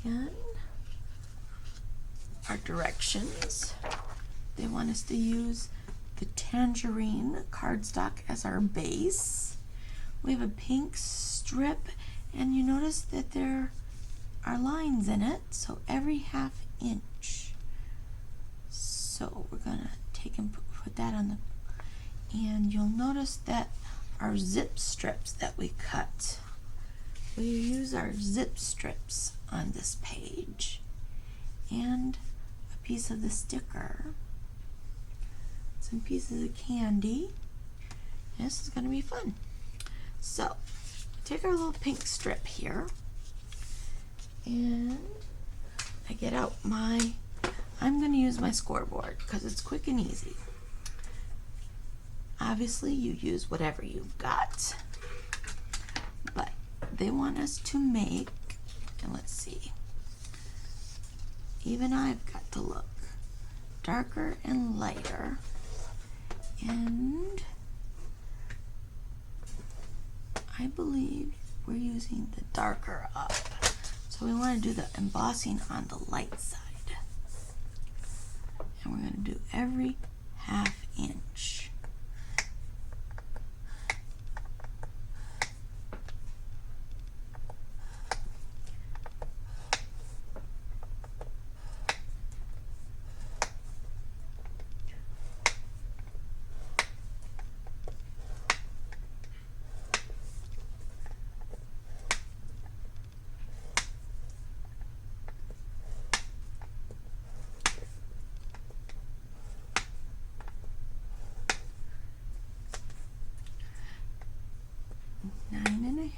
again, our directions. They want us to use the tangerine cardstock as our base. We have a pink strip, and you notice that there are lines in it, so every ½ inch. So we're gonna take and put that on the, and you'll notice that our zip strips that we cut, we use our zip strips on this page, and a piece of the sticker, some pieces of candy. This is going to be fun. So take our little pink strip here, and I get out I'm going to use my scoreboard because it's quick and easy. Obviously you use whatever you've got, but they want us to make, and let's see, even I've got to look darker and lighter, and I believe we're using the darker up, so we want to do the embossing on the light side, and we're going to do every ½ inch.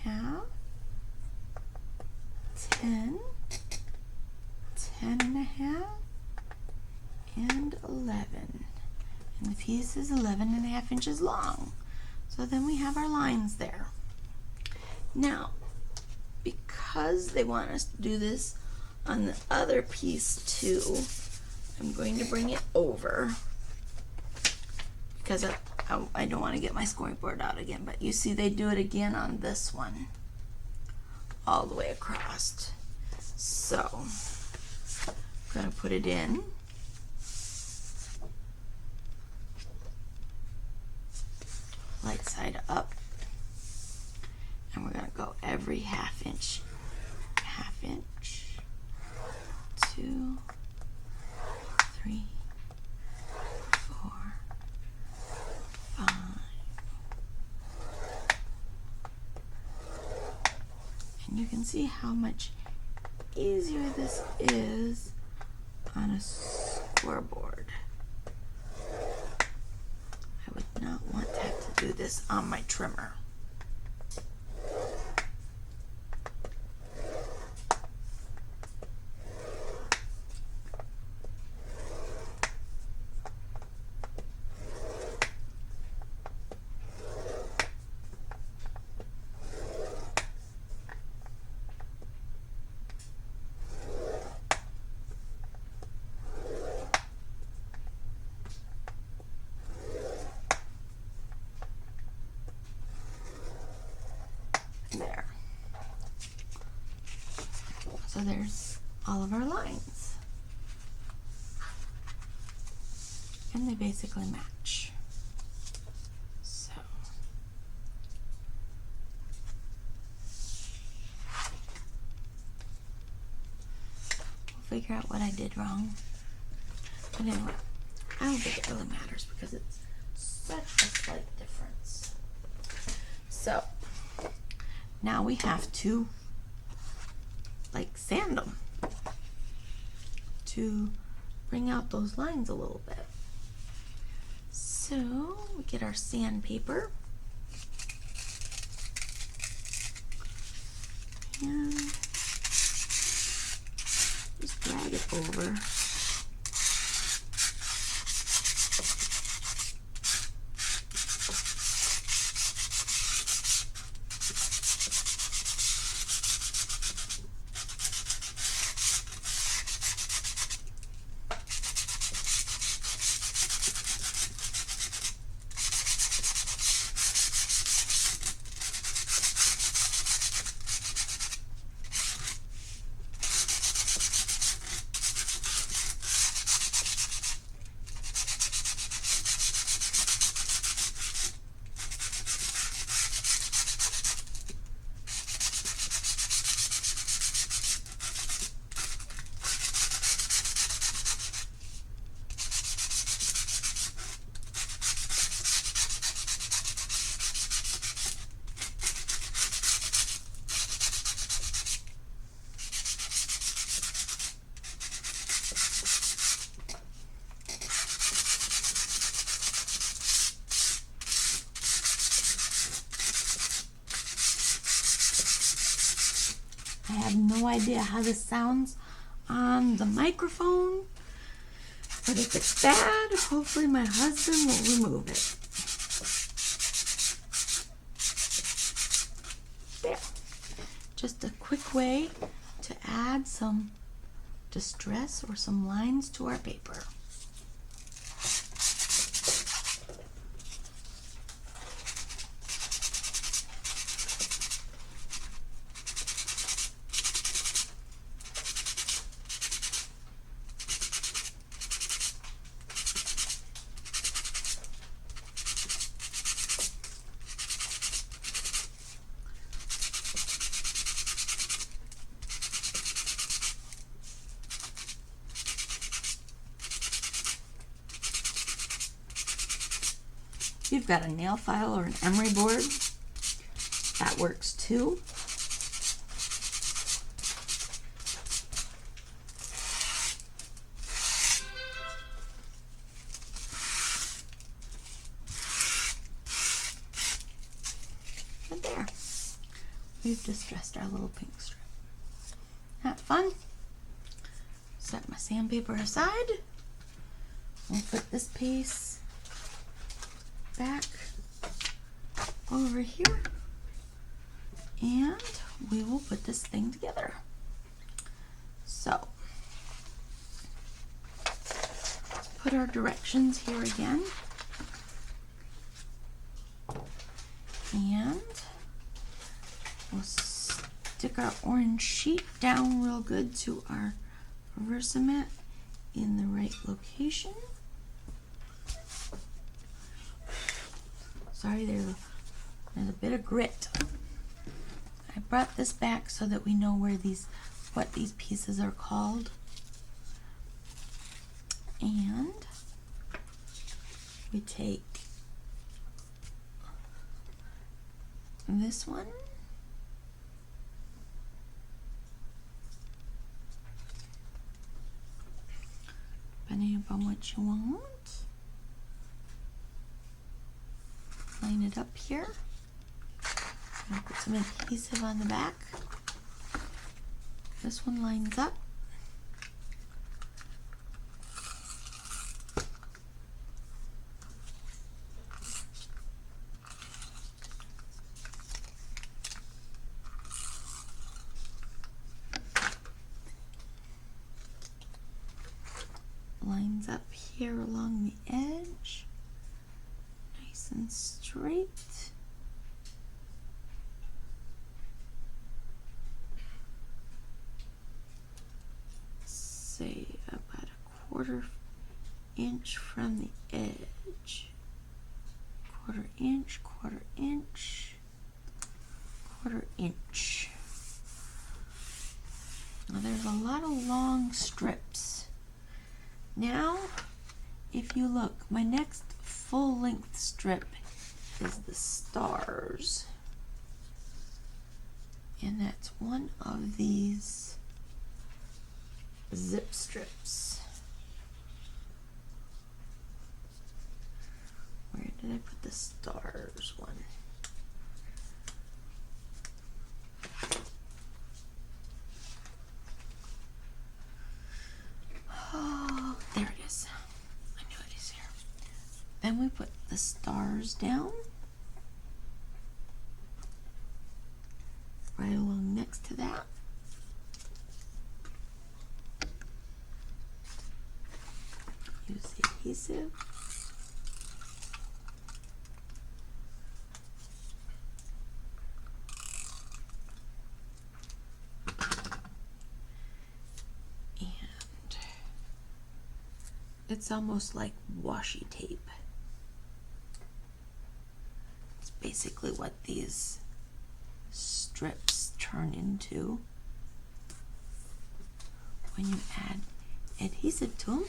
½, 10, 10½, and 11. And the piece is 11½ inches long. So then we have our lines there. Now, because they want us to do this on the other piece too, I'm going to bring it over because I don't want to get my scoreboard out again, but you see they do it again on this one all the way across. So I'm going to put it in, light side up, and we're going to go every ½ inch, ½ inch, 2, 3, 4, 5. And you can see how much easier this is on a scoreboard. I would not want to have to do this on my trimmer. There. So there's all of our lines. And they basically match. So we'll figure out what I did wrong. But anyway, I don't think it really matters because it's such a slight difference. So now we have to sand them to bring out those lines a little bit. So we get our sandpaper and just drag it over. have no idea how this sounds on the microphone, but if it's bad, hopefully my husband will remove it. There. Just a quick way to add some distress or some lines to our paper. If you've got a nail file or an emery board, that works too. And there, we've distressed our little pink strip. Not fun? Set my sandpaper aside. We'll put this piece back over here, and we will put this thing together. So, put our directions here again, and we'll stick our orange sheet down real good to our Versamat in the right location. Sorry, there's a bit of grit. I brought this back so that we know what these pieces are called. And we take this one, depending upon what you want. Line it up here. I'll put some adhesive on the back. This one lines up. Lines up here along the edge. Nice and straight. Say about a 1/4 inch from the edge. 1/4 inch, 1/4 inch, 1/4 inch. Now there's a lot of long strips. Now, if you look, my next full-length strip is the stars. And that's one of these zip strips. Where did I put the stars one? Oh, there it is. I knew it is here. Then we put the stars down right along next to that. Use the adhesive. It's almost like washi tape. It's basically what these strips turn into when you add adhesive to them.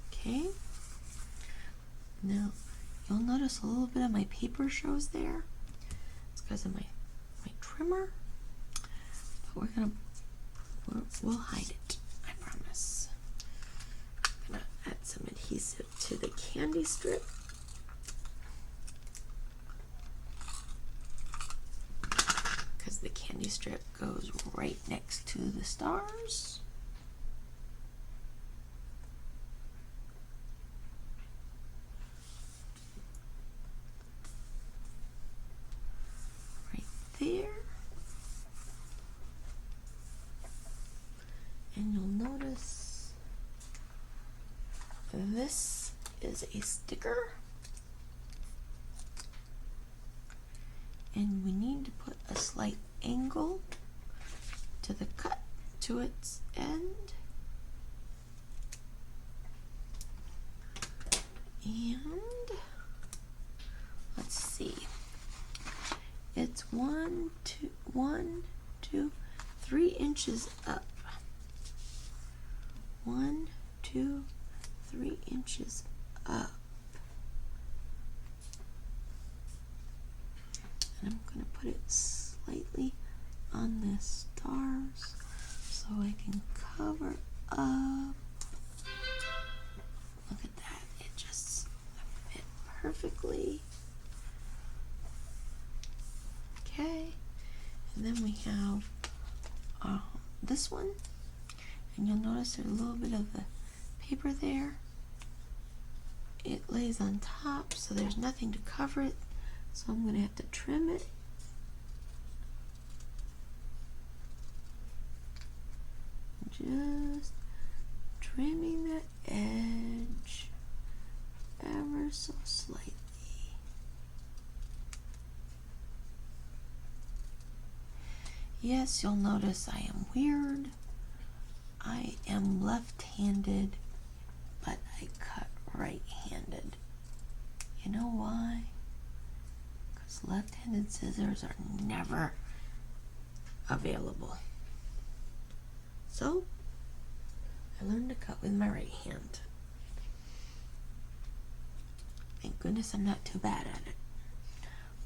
Okay. Now, you'll notice a little bit of my paper shows there. It's because of my trimmer. But we'll hide it, I promise. I'm gonna add some adhesive to the candy strip. Because the candy strip goes right next to the stars. Right there. And you'll notice this is a sticker. And we need to put a slight angle to the cut to its end. And let's see. It's 1, 2, 3 inches up. 1, 2, 3 inches up. And I'm going to put it slightly on the stars so I can cover up. Look at that. It just fit perfectly. Okay. And then we have this one. And you'll notice there's a little bit of the paper there. It lays on top, so there's nothing to cover it. So I'm going to have to trim it. Just trimming the edge ever so slightly. Yes, you'll notice I am weird. I am left-handed, but I cut right-handed. You know why? Because left-handed scissors are never available. So, I learned to cut with my right hand. Thank goodness I'm not too bad at it.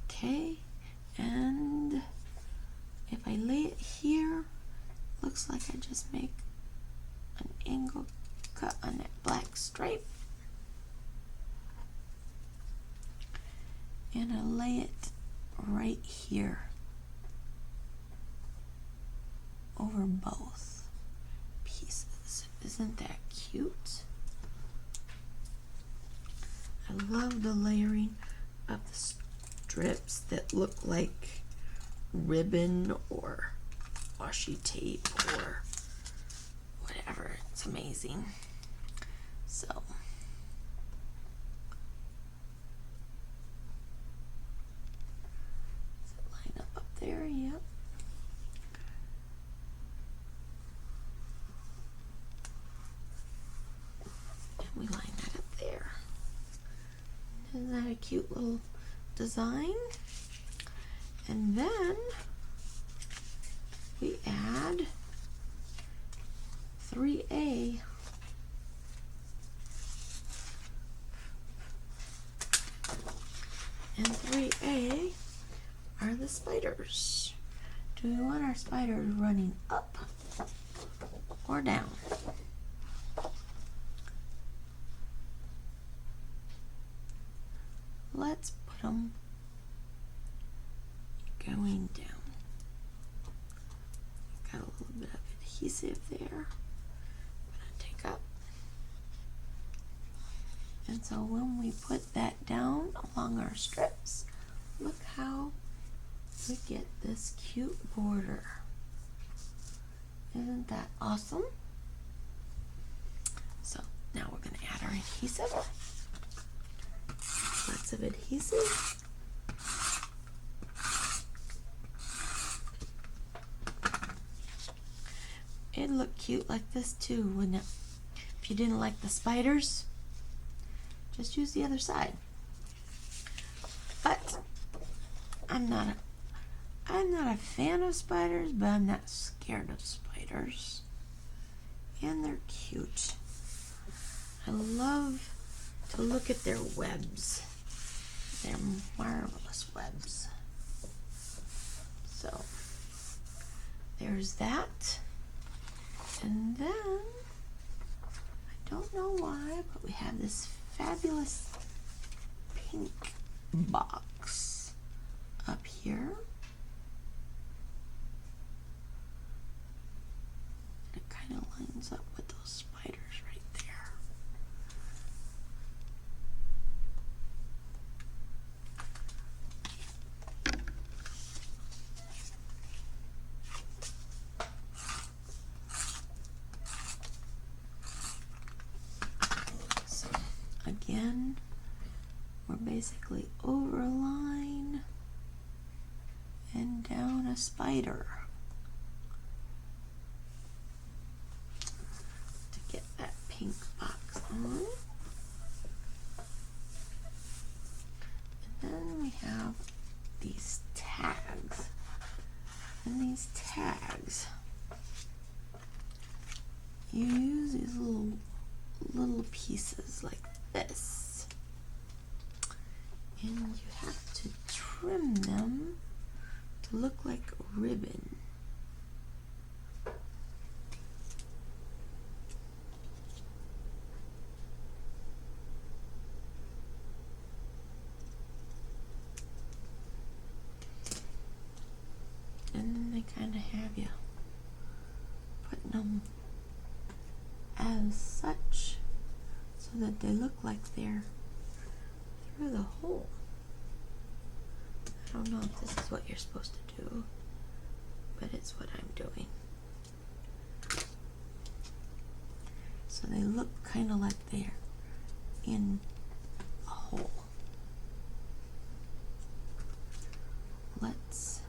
Okay, and if I lay it here, looks like I just make an angle cut on that black stripe. And I lay it right here over both pieces. Isn't that cute? I love the layering of the strips that look like ribbon or washi tape or whatever. It's amazing. So does it line up there? Yep. And we line that up there. Isn't that a cute little design? And then we add 3A and 3A are the spiders. Do we want our spiders running up or down? Let's put them going down. Got a little bit of adhesive there. I'm gonna take up. And so when we put that down along our strips, look how we get this cute border. Isn't that awesome? So now we're gonna add our adhesive. Lots of adhesive. It'd look cute like this too, wouldn't it? If you didn't like the spiders, just use the other side. But I'm not a fan of spiders, but I'm not scared of spiders. And they're cute. I love to look at their webs. They're marvelous webs. So there's that. And then, I don't know why, but we have this fabulous pink box up here. lines up with those spiders right there. So again, we're basically over a line and down a spider to get that pink box on. And then we have these tags. And these tags, you use these little pieces like this, and you have to trim them to look like a ribbon. And then they kind of have you putting them as such so that they look like they're through the hole. I don't know if this is what you're supposed to do, but it's what I'm doing. So they look kind of like they're in a hole. Let's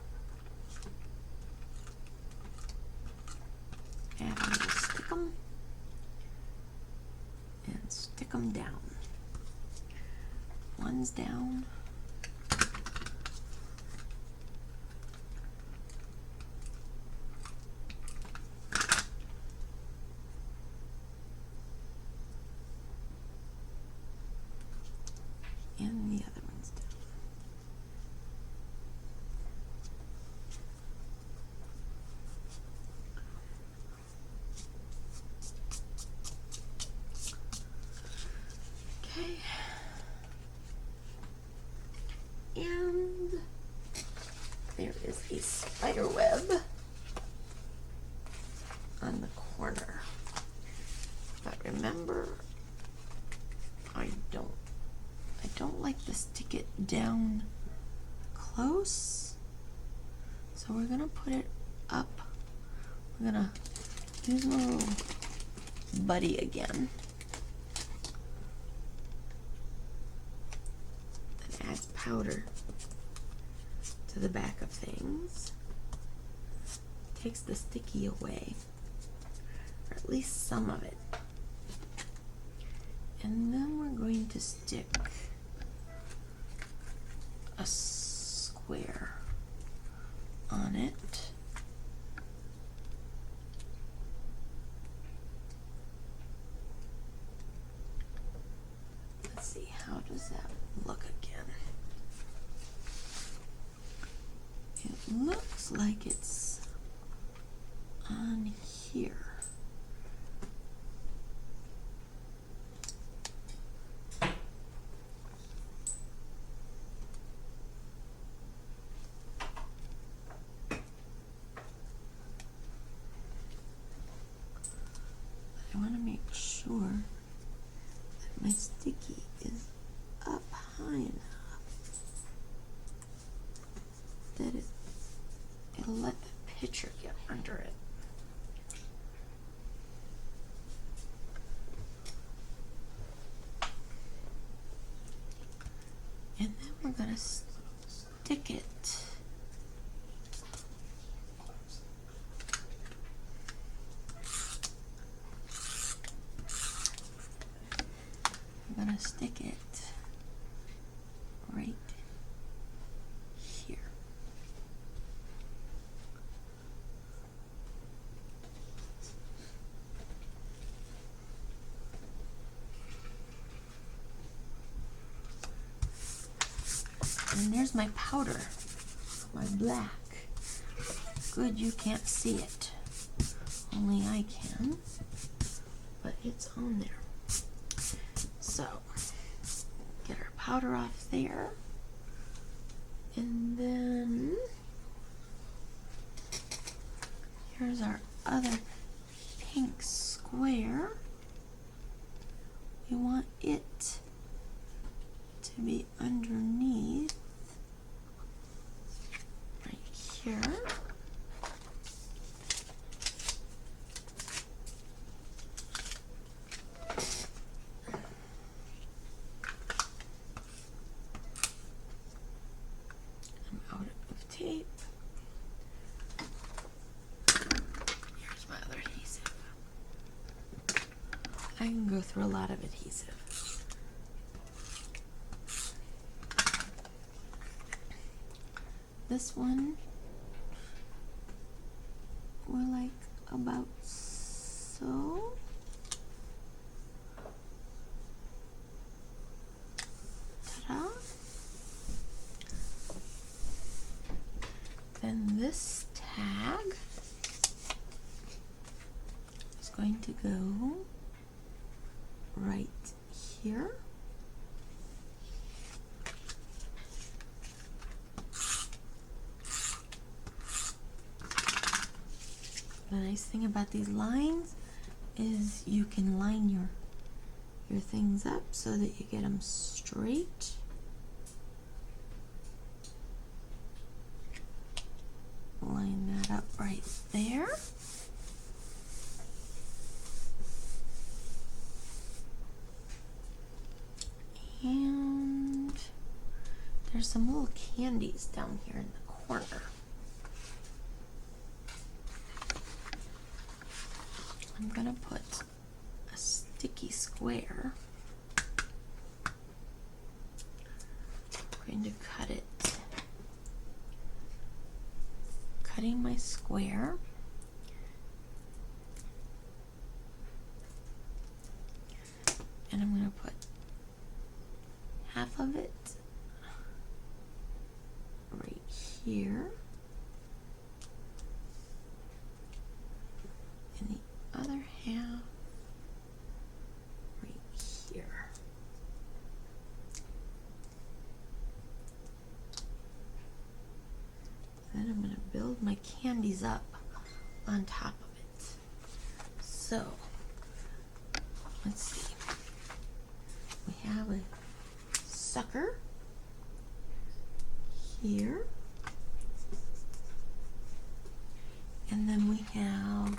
add a little stick 'em and stick 'em down. One's down. And the other one's down. Okay. And there is a spider web on the corner. But remember, I don't like to stick it down close. So we're gonna put it up. We're gonna use a little buddy again. That adds powder to the back of things. Takes the sticky away, or at least some of it. And then we're going to stick a square on it. Let's see, how does that look again? It looks like it's on here. I want to make sure that my sticky is up high enough that it'll let the picture get under it. And then we're going to stick it right here. And there's my powder, my black. Good, you can't see it. Only I can, but it's on there. So, get our powder off there. And then, here's our other pink square, we want it to be underneath right here. I'm out of tape. Here's my other adhesive. I can go through a lot of adhesive. This one, we're like about so. Ta-da. Then this tag is going to go right here. The nice thing about these lines is you can line your things up so that you get them straight. Line that up right there. And there's some little candies down here in the corner. I'm gonna put a sticky square. I'm going to cut it. Cutting my square. And I'm gonna put half of it right here. And the other half right here. Then I'm going to build my candies up on top of it. So, let's see. We have a sucker here. And then we have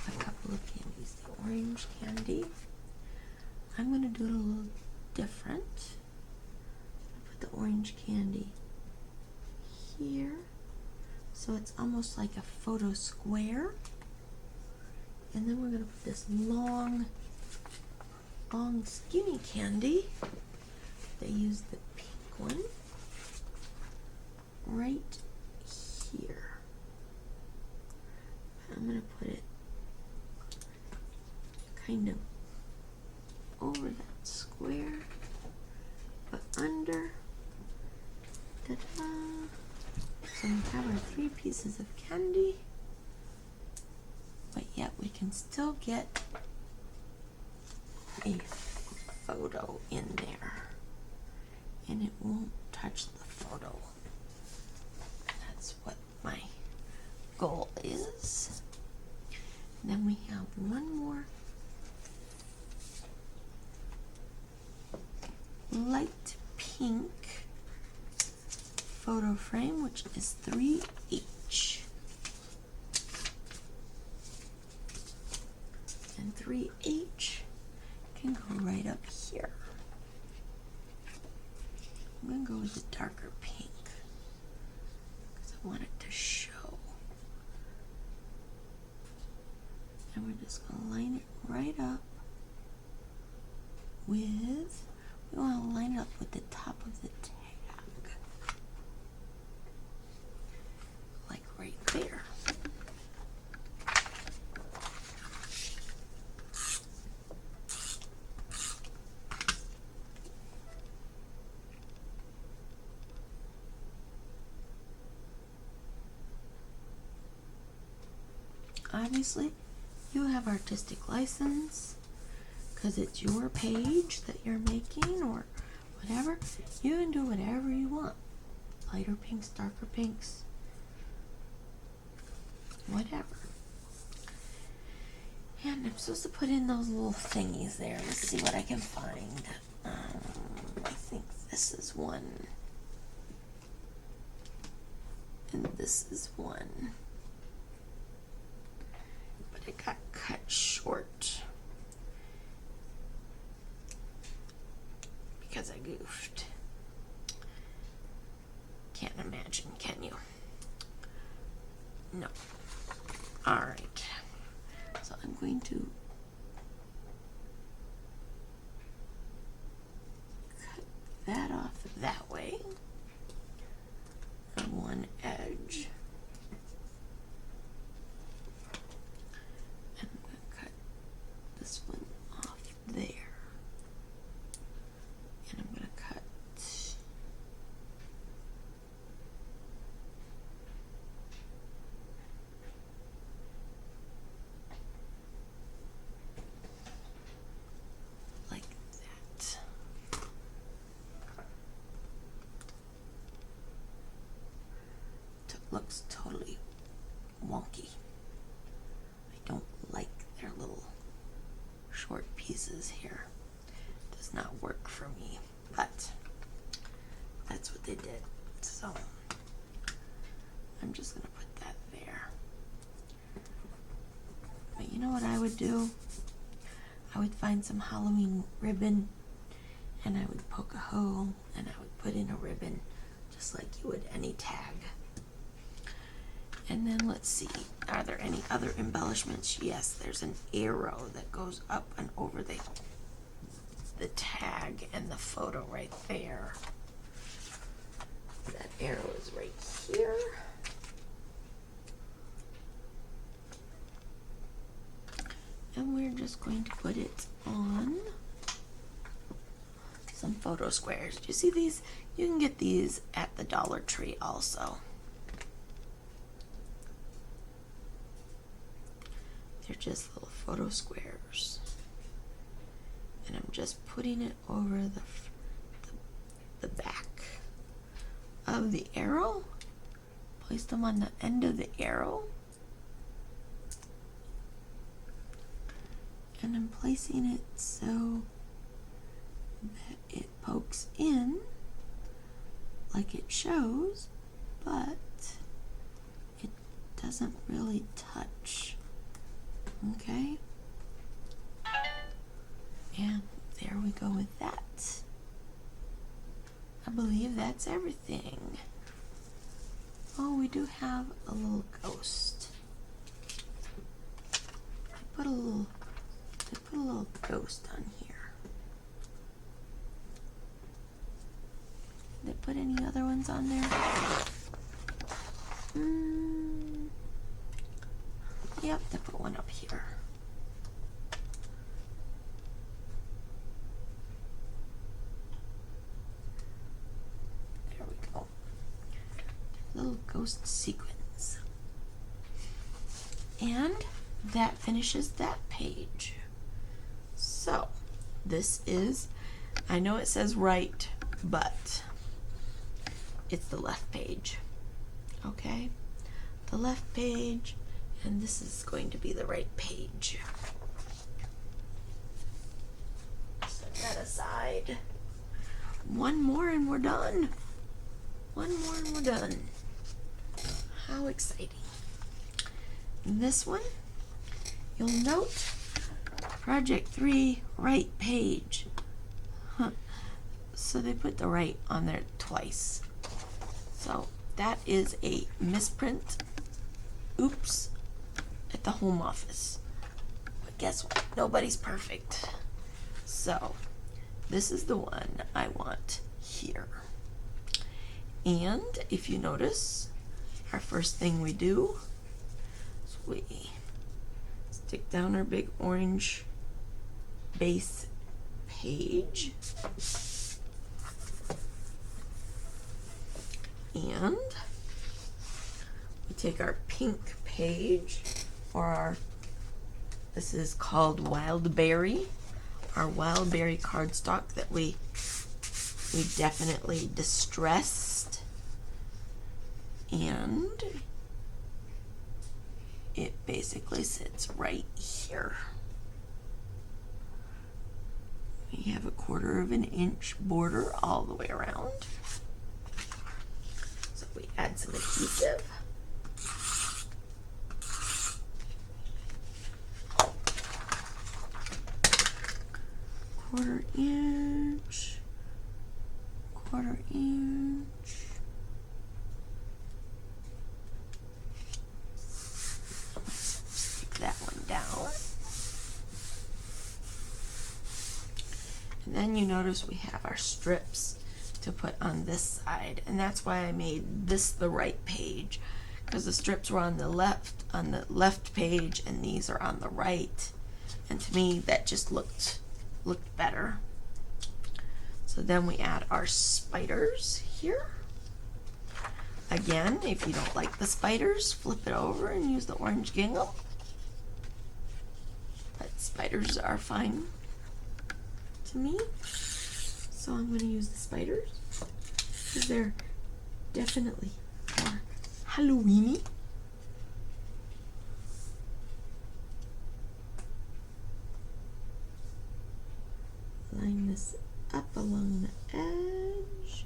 a couple of candies. The orange candy. I'm going to do it a little different. Put the orange candy here. So it's almost like a photo square. And then we're going to put this long skinny candy. They use the pink one right here. I'm going to put it kind of over that square, but under. Ta-da! So we have our 3 pieces of candy, but yet we can still get a photo in there, and it won't touch the photo. That's what my goal is. And then we have one more light pink photo frame, which is 3H. And 3H can go right up here. I'm going to go with the darker pink because I want it to show. And we're just going to line it right up with, we want to line it up with the top of the tag. Like right there. Obviously, you have artistic license because it's your page that you're making or whatever. You can do whatever you want. Lighter pinks, darker pinks, whatever. And I'm supposed to put in those little thingies there. Let's see what I can find. I think this is one. And this is one. But it got cut short because I goofed. Can't imagine, can you? No. Alright. So I'm going to cut that off that way on one edge. And I'm going to cut this one off there. And I'm going to cut like that. Looks totally wonky. I don't like their little short pieces here. Does not work for me, but that's what they did. So I'm just gonna put that there. But you know what I would do? I would find some Halloween ribbon and I would poke a hole and I would put in a ribbon just like you would any tag. And then let's see, are there any other embellishments? Yes, there's an arrow that goes up and over the tag and the photo right there. That arrow is right here. And we're just going to put it on some photo squares. Do you see these? You can get these at the Dollar Tree also. They're just little photo squares. And I'm just putting it over the back of the arrow. Place them on the end of the arrow. And I'm placing it so that it pokes in like it shows, but it doesn't really touch. Okay, and there we go with that. I believe that's everything. Oh, we do have a little ghost. I put a little ghost on here. Did they put any other ones on there? Yep, they put one up here. There we go. Little ghost sequins. And that finishes that page. So, this is, I know it says right, but it's the left page. Okay? The left page. And this is going to be the right page. Set that aside. One more and we're done. One more and we're done. How exciting. This one, you'll note, Project 3, right page. Huh. So they put the right on there twice. So that is a misprint. Oops. At the home office. But guess what? Nobody's perfect. So this is the one I want here. And if you notice, our first thing we do is we stick down our big orange base page. And we take our pink page, or our, this is called Wild Berry, our Wild Berry cardstock that we definitely distressed, and it basically sits right here. we have a 1/4 of an inch border all the way around. So we add some adhesive. Quarter inch, 1/4 inch. Stick that one down. And then you notice we have our strips to put on this side, and that's why I made this the right page, because the strips were on the left page and these are on the right, and to me that just looked better. So then we add our spiders here. Again, if you don't like the spiders, flip it over and use the orange gingham, but spiders are fine to me. So I'm going to use the spiders because they're definitely more Halloween-y. Line this up along the edge.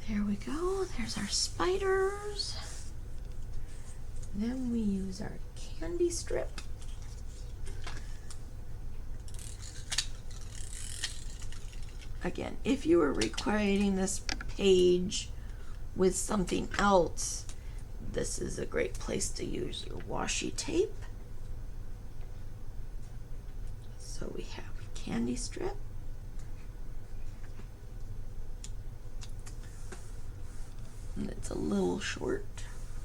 There we go. There's our spiders. Then we use our candy strip. Again, if you were recreating this page with something else, this is a great place to use your washi tape. So we have candy strip. And it's a little short.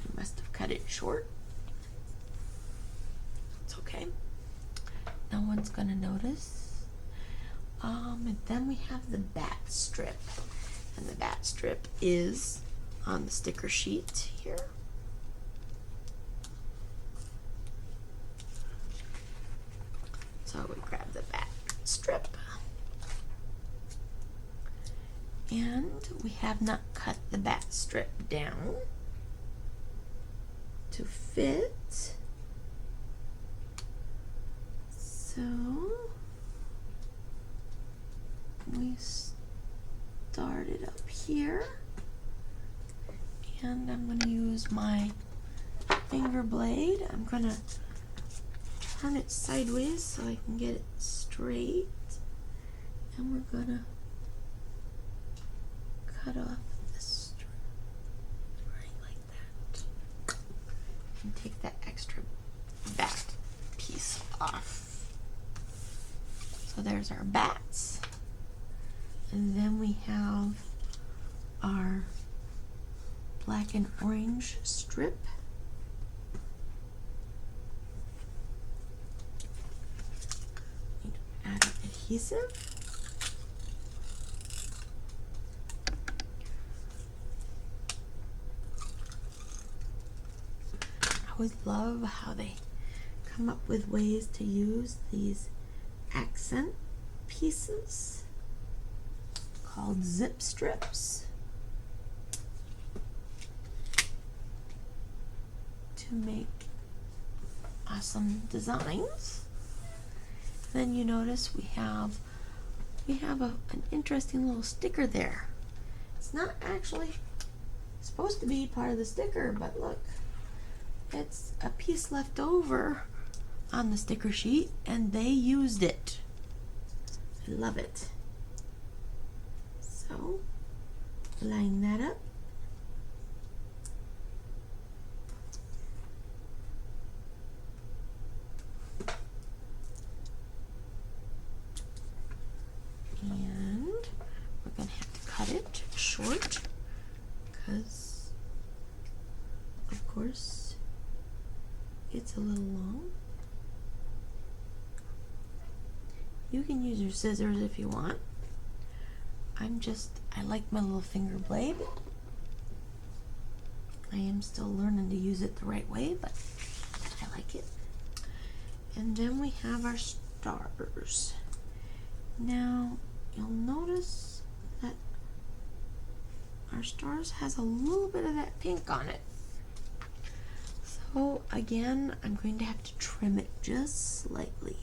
You must have cut it short. It's okay. No one's gonna notice. And then we have the bat strip. And the bat strip is on the sticker sheet here. So we grab the bat strip. And we have not cut the bat strip down to fit. So we start it up here, and I'm going to use my finger blade. I'm going to turn it sideways so I can get it straight, and we're going to cut off the string right like that and take that extra bat piece off. So there's our bats. And then we have our black and orange strip. Add adhesive. I always love how they come up with ways to use these accent pieces called zip strips to make awesome designs. Then you notice we have an interesting little sticker there. It's not actually supposed to be part of the sticker, but look, it's a piece left over on the sticker sheet and they used it. I love it. So line that up. And we're going to have to cut it short because, of course, it's a little long. You can use your scissors if you want. I like my little finger blade. I am still learning to use it the right way, but I like it. And then we have our stars. Now, you'll notice that our stars has a little bit of that pink on it. So again, I'm going to have to trim it just slightly.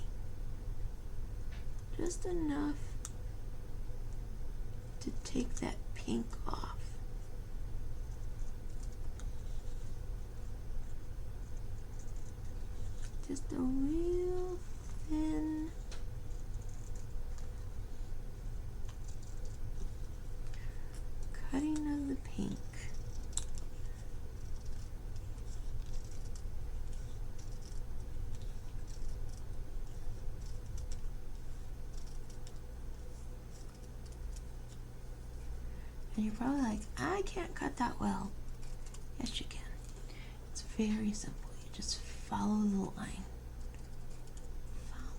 Just enough to take that pink off. Just a real thin cutting of the pink. And you're probably like, I can't cut that well. Yes, you can. It's very simple. You just follow the line. Follow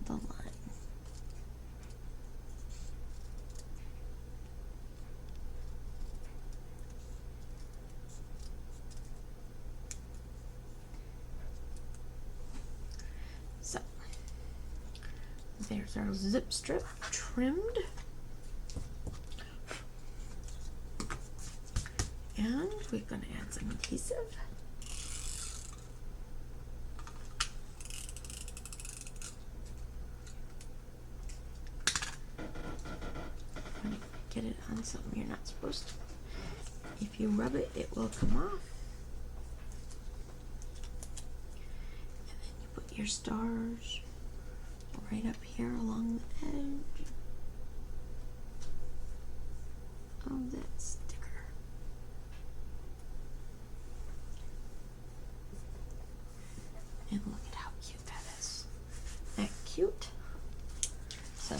the line. So, there's our zip strip trimmed. And we're going to add some adhesive. When you get it on something you're not supposed to. If you rub it, it will come off. And then you put your stars right up here along the edge of that sticker. And look at how cute that is. Isn't that cute? So,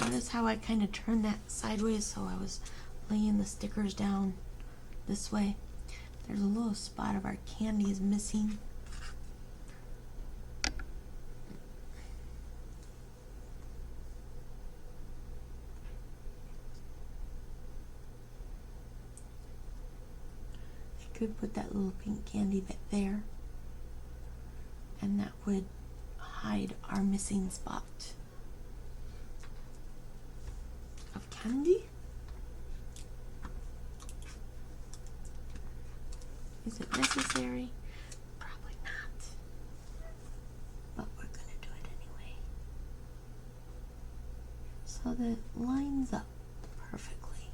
notice how I kind of turned that sideways, so I was laying the stickers down this way. There's a little spot of our candy is missing. I could put that little pink candy bit there, and that would hide our missing spot of candy. Is it necessary? Probably not. But we're going to do it anyway. So that it lines up perfectly.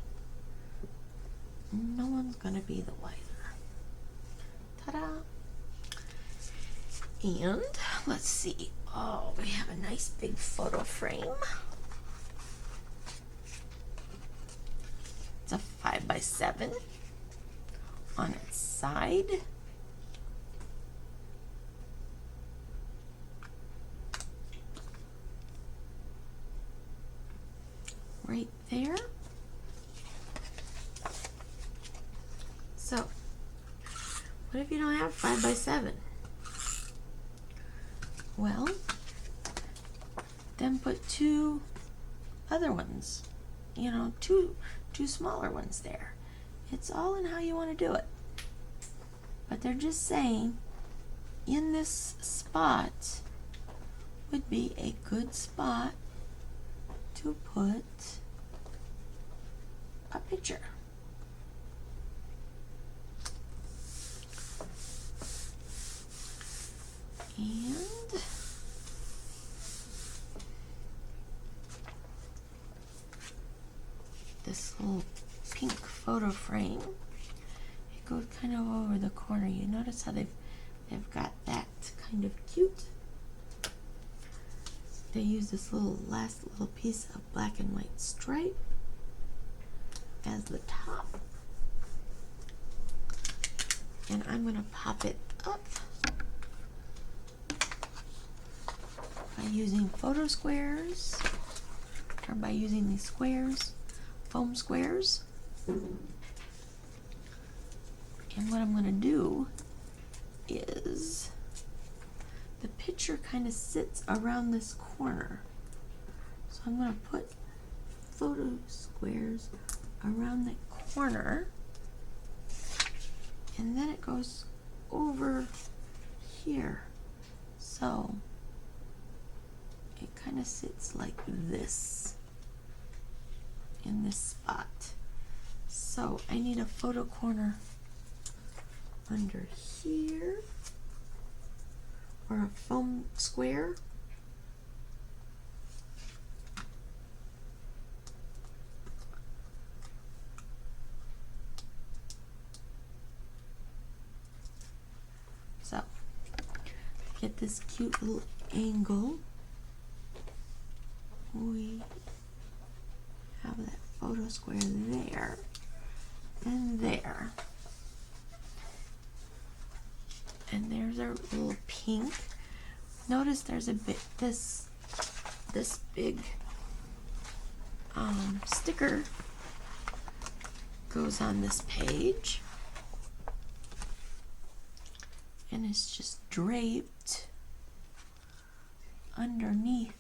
No one's going to be the wiser. Ta-da! And let's see. Oh, we have a nice big photo frame. It's a 5x7 on its side. Right there. So, what if you don't have 5x7? Well, then put two other ones, you know, two smaller ones there. It's all in how you want to do it. But they're just saying in this spot would be a good spot to put a picture. And this little pink photo frame, it goes kind of over the corner. You notice how they've got that kind of cute. They use this last little piece of black and white stripe as the top. And I'm going to pop it up by using photo squares, or by using these squares, foam squares. And what I'm going to do is, the picture kind of sits around this corner. So I'm going to put photo squares around that corner, and then it goes over here. So it kind of sits like this. in this spot. So I need a photo corner under here, or a foam square. So get this cute little angle. We have that photo square there and there. And there's our little pink. Notice there's a bit this big sticker goes on this page, and it's just draped underneath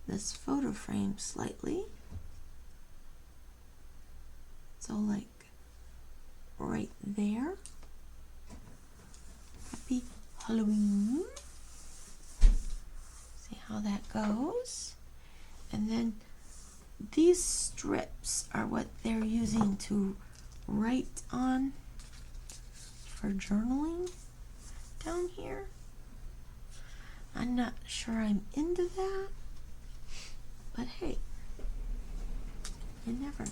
this photo frame slightly. So like right there. Happy Halloween. See how that goes. And then these strips are what they're using to write on for journaling down here. I'm not sure I'm into that, but hey, you never know.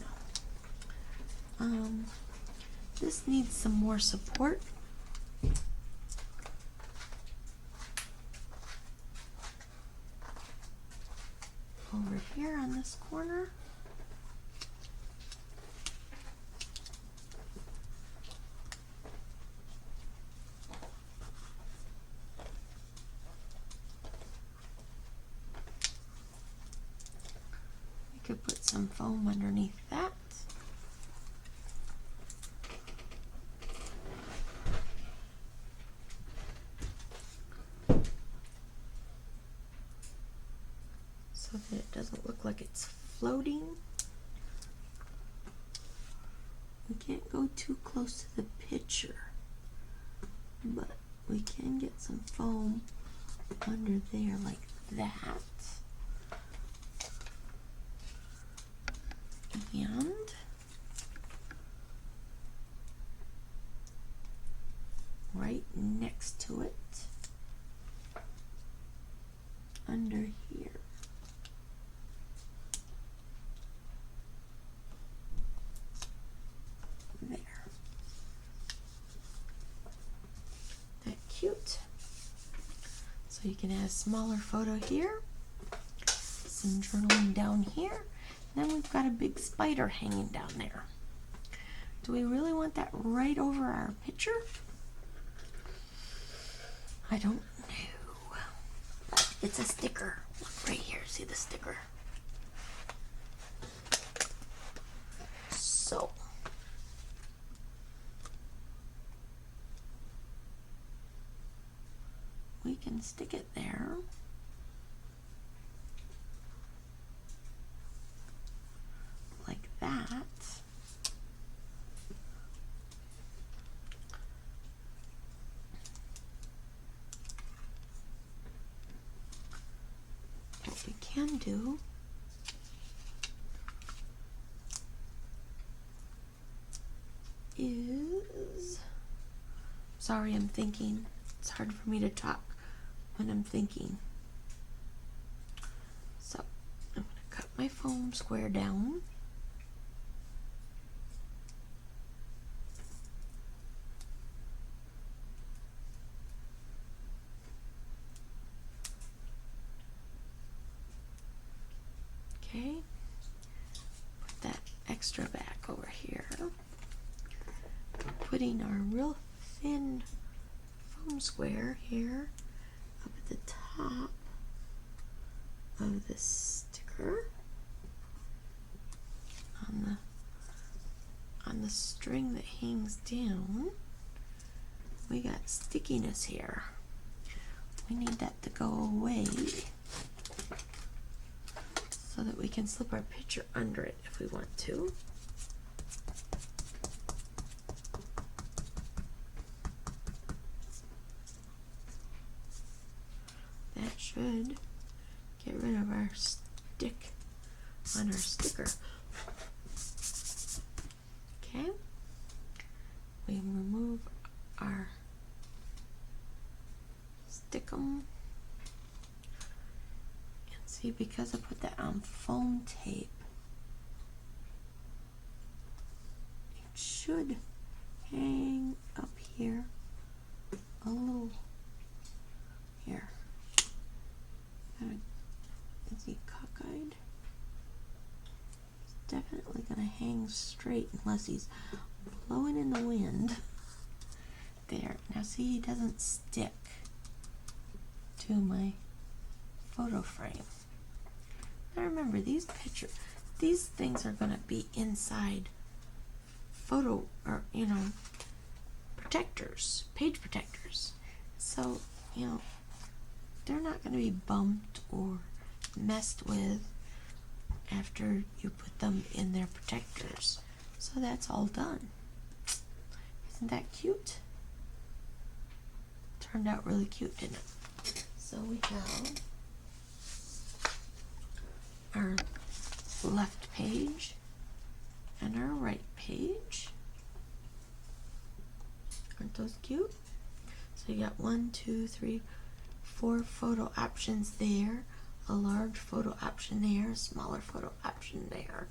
This needs some more support. Over here on this corner. We could put some foam underneath that. So that it doesn't look like it's floating. We can't go too close to the picture, but we can get some foam under there like that. And right next to it, under here. There. That cute. So you can add a smaller photo here, some journaling down here, and then we've got a big spider hanging down there. Do we really want that right over our picture? I don't know. It's a sticker. Look right here, see the sticker? So we can stick it there. Like that. What we can do is, sorry, I'm thinking. It's hard for me to talk when I'm thinking. So I'm going to cut my foam square down. Okay, put that extra back over here. Putting our real thin foam square here up at the top of the sticker on the string that hangs down. We got stickiness here. We need that to go away so that we can slip our picture under it if we want to. That should get rid of our stick on our sticker. Okay, we remove our stickum. And see, because I put that on foam tape, it should hang up here a little here. Is he cockeyed? He's definitely gonna hang straight unless he's blowing in the wind. There. Now see, he doesn't stick to my photo frame. Now remember, these things are gonna be inside photo, or protectors, page protectors. So, they're not going to be bumped or messed with after you put them in their protectors. So that's all done. Isn't that cute? Turned out really cute, didn't it? So we have our left page and our right page. Aren't those cute? So you got 1, 2, 3, 4 photo options there, a large photo option there, a smaller photo option there,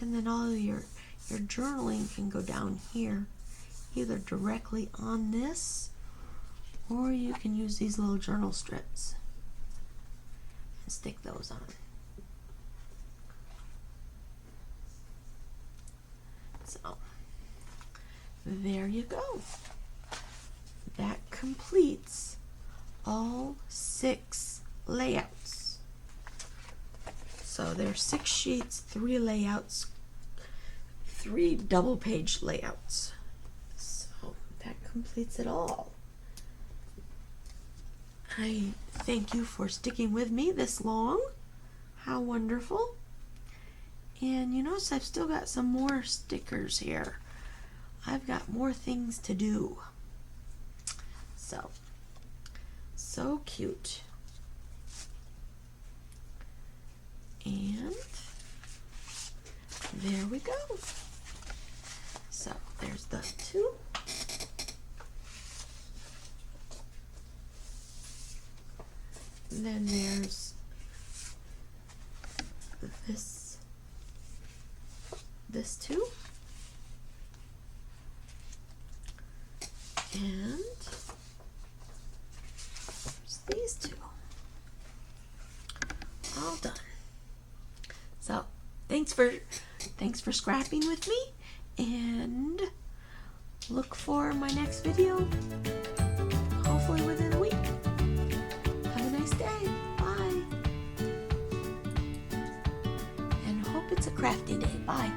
and then all of your journaling can go down here, either directly on this, or you can use these little journal strips and stick those on. So there you go. That completes all 6 layouts. So there's 6 sheets, 3 layouts, 3 double page layouts. So that completes it all. I thank you for sticking with me this long. How wonderful. And you notice I've still got some more stickers here. I've got more things to do. So cute. And there we go. So there's the 2. Then there's this 2. And these 2. All done. So thanks for scrapping with me, and look for my next video, hopefully within a week. Have a nice day. Bye. And hope it's a crafty day. Bye.